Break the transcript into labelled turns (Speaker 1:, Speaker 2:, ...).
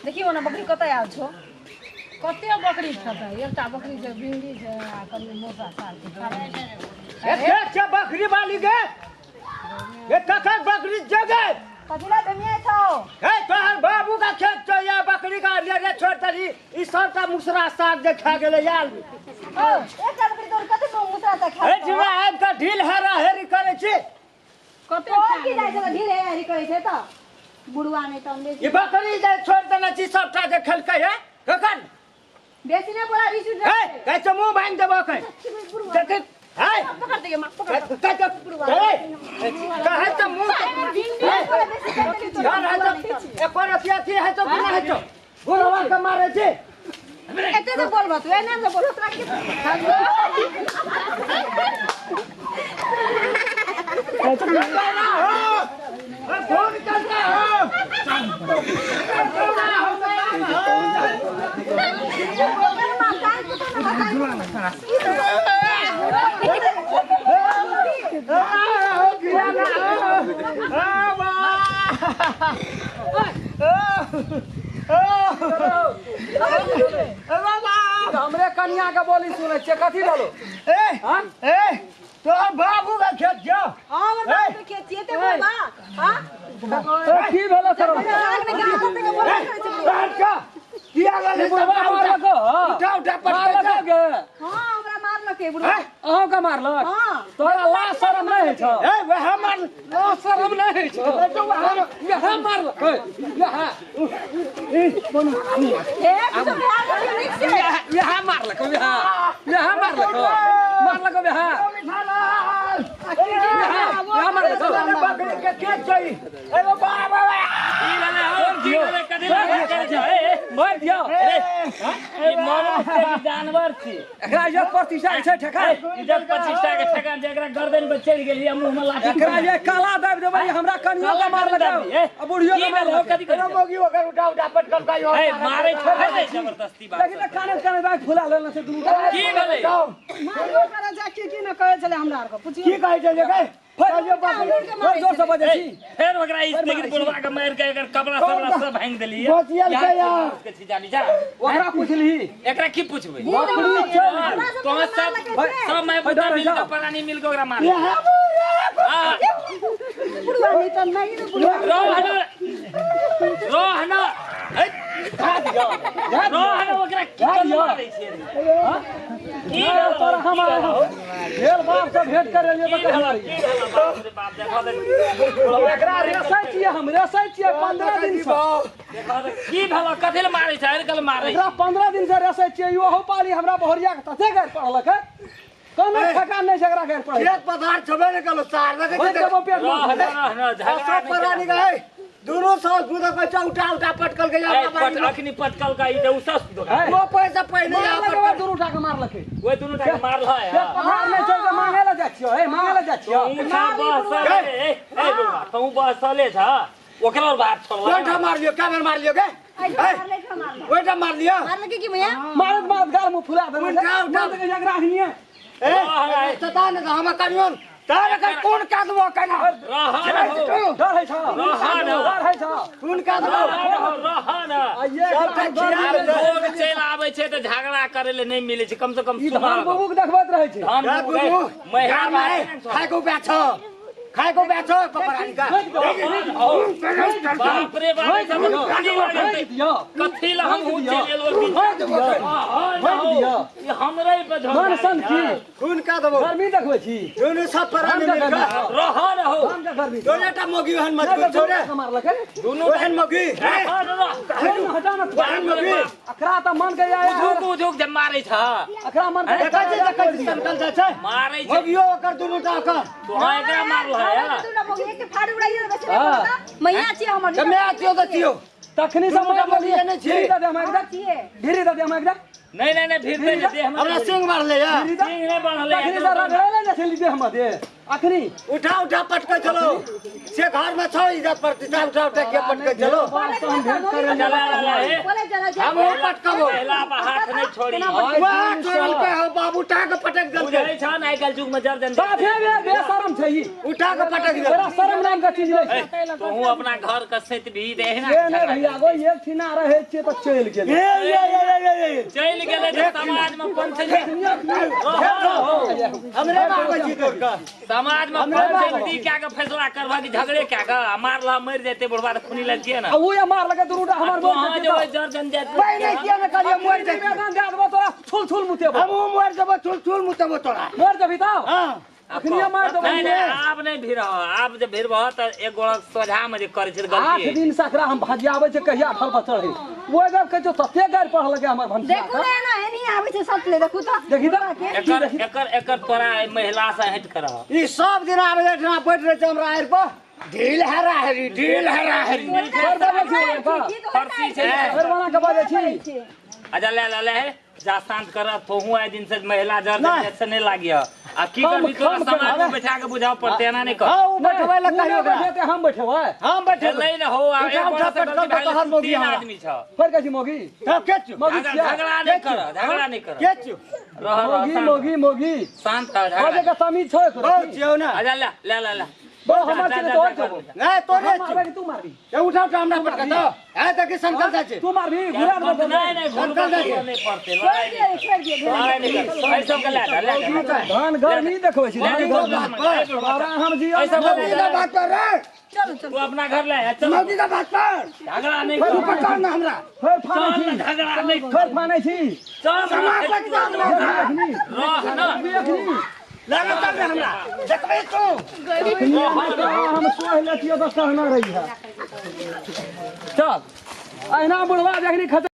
Speaker 1: देखियो ना बकरी कतय आल छो कते बकरी छता एकटा बकरी छै भिंडी छै आ कनी मोटा साल के
Speaker 2: ये बकरी वाली गे ये कखन बकरी जगे
Speaker 1: कथिला दमिया छौ
Speaker 2: ए तोहर बाबू का खेत छ या बकरी का ले छोड़ तरी ई सबटा मुसरा साग जे खा गेले यार
Speaker 1: ओ एकटा बकरी तोर कते मुसरा साग खा
Speaker 2: ए जीवा आब का ढील हेरा हेरी करे छी
Speaker 1: कते की जाय छै ढील हेरी करे छै त बुढ़वा नै त हम
Speaker 2: ये बकरी जे छोड़ देना छी सबटा जे खलकै है कखन
Speaker 1: बेसी ने बोला रिसु
Speaker 2: ए कैसे मुंह भांग देबो कै देख हाय
Speaker 1: पकड़ दे मां पकड़
Speaker 2: कहे तो मुंह यार है तो एक बार अतिया थी है तो बिना है तो बुढ़वा के मारे छी
Speaker 1: एते तो बोलबा तू एना से बोलत राखी
Speaker 2: फोन करना
Speaker 3: हमरे कन्या के बोली सुनै छै कथी बोलो
Speaker 2: ए तो बाबू का खेत जो
Speaker 1: हमर बाप के खेत छिए ते बोलबा हां
Speaker 3: की भेलो सर
Speaker 2: किया गले उठा उठा पटका
Speaker 3: गे
Speaker 1: हां हमरा मारलके बुढ़वा
Speaker 3: अहाँ का मारलक
Speaker 1: हां
Speaker 3: तोरा लाज शरम नहीं है छ
Speaker 2: ए वे हमर
Speaker 3: लाज शरम नहीं है छ यहां मारलक यहां
Speaker 1: ए सब ध्यान से
Speaker 3: यहां मारलक यहां मारलक यहां यहां मारलक
Speaker 2: बकरी के खेत छै ए बाबा
Speaker 4: ई वाले हो जी वाले कदे करे छ ए
Speaker 3: मार दियो
Speaker 4: ए मानव के जानवर छी
Speaker 3: एकरा ये प्रतिशत छै ठका
Speaker 4: इज्जत 25 टा के ठका जेकरा गर्दन पे चढ़ गेलिए मुंह में लाठी
Speaker 3: एकरा ये काला दाब देबै हमरा कनियो का मारलक अब बुढ़ियो
Speaker 4: की
Speaker 3: का
Speaker 4: भेल हो कदी करे
Speaker 2: मोगी ओकर उठा उठा पटकल का यो
Speaker 4: ए मारे छोड़े नहीं जबरदस्ती बात
Speaker 3: लेकिन काने काने बाइक फुला लेना से दुनू
Speaker 4: की भेलै
Speaker 1: मारियो करे जाके की न कहै छले हमरा आर को पूछियो
Speaker 2: की कहै छै गे
Speaker 3: फरियो बकरी जोर से बजे छी
Speaker 4: फिर ओकरा इस लेकिन बुढ़वा के मार के एकर कपड़ा सब भांग देलिए
Speaker 2: बचियल के यार
Speaker 4: के छी जानी जा
Speaker 3: ओकरा पूछली
Speaker 4: एकरा की पूछबै
Speaker 3: बकरी छै
Speaker 4: तो सब मैं बुढ़ा मिल के परानी मिल के ओकरा मार हां
Speaker 1: बुढ़वा नहीं त नहीं रे बुढ़वा
Speaker 4: रोहन
Speaker 3: खा दियो
Speaker 4: रोहन ओकरा की मारै छै
Speaker 3: ई तोरा हमारा ढेर बाप से भेंट करे लिए बकरी
Speaker 4: बाप देखो दे
Speaker 3: एकरा रेसै छियै हम रेसै छियै 15 दिन से
Speaker 4: देखो दे की भेलो कथि ल मारै छै कल मारै
Speaker 3: एकरा 15 दिन से रेसै छियै यो हो पाली हमरा बहरिया के तथे गैर पड़लक है कोनो ठका नहीं से एकरा गैर पड़ै
Speaker 2: खेत पधार छबे ने कलो सार लगे
Speaker 3: होय देबो पेट में
Speaker 4: रोहन झगड़ा
Speaker 2: सब परानी गए दोनों साल खुद का उठा उठा पटकल के या
Speaker 4: पट अखनी पटकल का ई उसा
Speaker 2: वो पैसा पहले या
Speaker 3: मारलक दुनू टा के मारलक
Speaker 4: ओए दुनू टा मारल है
Speaker 3: पहाड़ में चल के मांगे ला जाइ छियो हे मांगे ला जाइ छियो
Speaker 4: ए बाबा तू बसले छ ओकरा बात छोड़
Speaker 2: कोठा मार लियो कैमरा मार लियो गे कोठा मार लियो
Speaker 1: मारलके की भैया
Speaker 3: मारत मारत गाल मुंह फुला देना
Speaker 2: उठा
Speaker 3: के जगरा हिनिए
Speaker 2: ए तता ने हम करियोन तारे का कोन कादबो कना
Speaker 3: डर है छ डर है छ
Speaker 2: कोन कादबो
Speaker 4: रोहन
Speaker 3: ये
Speaker 4: लोग चल आबै छै त झगड़ा करे ले नहीं मिले छै कम से कम
Speaker 3: धान बबू के देखबत रहे छै
Speaker 4: हम महिला
Speaker 2: खाए को बैठो परानी का
Speaker 4: बाप रे बाप कथी ला हम चले ये हमरे पे
Speaker 3: मन सन की
Speaker 2: खून का दबो
Speaker 3: गर्मी देखबै छी
Speaker 2: दोनों सब परानी मिलकर
Speaker 4: रोहन हो
Speaker 3: हम के गर्मी
Speaker 2: दोनोटा मोगी हन मत कर छोड़े
Speaker 3: मारलक
Speaker 2: दोनों हन मोगी
Speaker 3: हटाना
Speaker 2: हन मोगी
Speaker 3: अखरा त मन के आया
Speaker 4: उजुक जब मारै छ
Speaker 3: अखरा मन के
Speaker 2: देखै निकल जाय छै
Speaker 4: मारै छै
Speaker 2: मोगियो ओकर दोनोटा का
Speaker 4: तो एकरा मारल है
Speaker 1: तूना मोगी के फाड़ उड़ाइयो बस मैया छी हमर
Speaker 2: कमे आतियो त तियो
Speaker 3: तखनी से मोटा मोटी
Speaker 2: नहीं छी
Speaker 3: ढीरी दे हम एकदम
Speaker 1: छिए
Speaker 3: ढीरी दे हम एकदम
Speaker 4: नहीं फिर दे
Speaker 2: हमरा सिंह मार ले या
Speaker 4: सिंह नहीं बनले
Speaker 3: तखनी से रगड़ले जैसे लीदे हम दे अखनी
Speaker 2: उठा पटके चलो से घर में छौ इज्जत प्रतिष्ठा उठा के पटके चलो
Speaker 3: हम भेंट करे
Speaker 4: चला है
Speaker 1: बोले चला
Speaker 2: हम वो पटकबो
Speaker 4: महिला पर हाथ नहीं छोड़ी
Speaker 2: वाह चोरल पे हो बाबू उठा के पटक दे
Speaker 4: बुझै छ न आइ काल्हि जुग में जर जन
Speaker 3: साफे बेशरम छै ई
Speaker 2: उठा के पटक दे
Speaker 3: बड़ा शर्म नाम का चीज लै छै
Speaker 4: तू अपना घर के सहित भी दे ना
Speaker 3: ये नहीं भैया गो एक ठिना रहे छियै तऽ चलि गेल
Speaker 2: ये
Speaker 4: चल गेले जे समाज में पंचायत
Speaker 2: हमरे बाबू जी कर
Speaker 4: समाज में पंचायती क्या के फैसला करबा कि झगड़े क्या का मारला मर जेते बुढ़वा त खूनी लग छिए ना
Speaker 3: आ वो मार लगे दुरूटा हमर
Speaker 4: तो हां जो जर जन जात
Speaker 2: भाई नहीं किया ना करिए मर जा
Speaker 3: मैदान दे देबो तोरा छुल छुल मुतेबो
Speaker 2: हम मर जब छुल मुतबो तोरा
Speaker 3: मर जबी त
Speaker 2: हां
Speaker 3: अखनिया मार देबो
Speaker 4: नहीं नहीं आप नहीं भीड़ हो आप जब भीड़ हो त एक गोड़ सोझा में जे करे छै
Speaker 3: 8
Speaker 4: गलती
Speaker 3: दिन सकरा हम भाजियाबै छै कहिया ठल पर चढ़े वो जब कह जो सत्य गाड़ पढ़ लगे हमर भंसिया
Speaker 1: देखू ना ना एनी आबै छै सटले देखू त
Speaker 3: देखी त
Speaker 4: एकर तोरा महिला से हट कर
Speaker 2: ई सब दिन आबे एठना बैठ रहे छै हमरा आर पर ढील हरा हरी
Speaker 3: कर देबे छै
Speaker 4: फर्सी छै
Speaker 3: फेर वाला के बाजे छी
Speaker 4: अच्छा ले जा शांत कर तोहू आइ दिन से महिला जर से नहीं लागियो आ की करबी तोरा समाज में बैठा के बुझाव पड़ते ना नहीं कर
Speaker 2: हां ऊ बैठबै ला कहियो
Speaker 3: बैठे हम बैठेबै
Speaker 2: हम बैठे
Speaker 4: नहीं न हो आ एक बड़ा से
Speaker 2: तोहर मोगी
Speaker 4: आदमी छ
Speaker 3: फेर कहै छी मोगी
Speaker 2: तब केच
Speaker 3: मोगी
Speaker 4: झगड़ा नहीं कर
Speaker 2: केच
Speaker 3: मोगी
Speaker 4: शांत कर
Speaker 3: बाजे का समीज छै
Speaker 2: बहुत जियो ना
Speaker 4: अच्छा ले
Speaker 3: बो हमर छै तो होय
Speaker 2: नहीं तोरे
Speaker 3: मारबे तू मारबी
Speaker 2: ए उठा हमरा पटका तो है त कि संकल जा छै
Speaker 3: तू मारबी गुरा दे
Speaker 4: नहीं नहीं पड़ते ऐसा के ले
Speaker 3: धान घर नहीं देखबै छी धान घर बारा हम जी
Speaker 4: ऐसा
Speaker 2: मोगी का बात कर रे
Speaker 4: तू अपना घर ले चल
Speaker 2: मोगी का बात कर
Speaker 4: झगड़ा नहीं
Speaker 2: तू पकड़ ना हमरा
Speaker 3: फेर फानै छी
Speaker 4: झगड़ा नहीं
Speaker 3: फेर फानै छी
Speaker 4: चल
Speaker 2: समाज लग जा
Speaker 3: देखनी
Speaker 4: रह ना
Speaker 3: देखनी
Speaker 2: लगा तब हमरा देखबै तू
Speaker 3: हम सोह लेतियो त सहना रही है चल अहिना बुढ़वा देखनी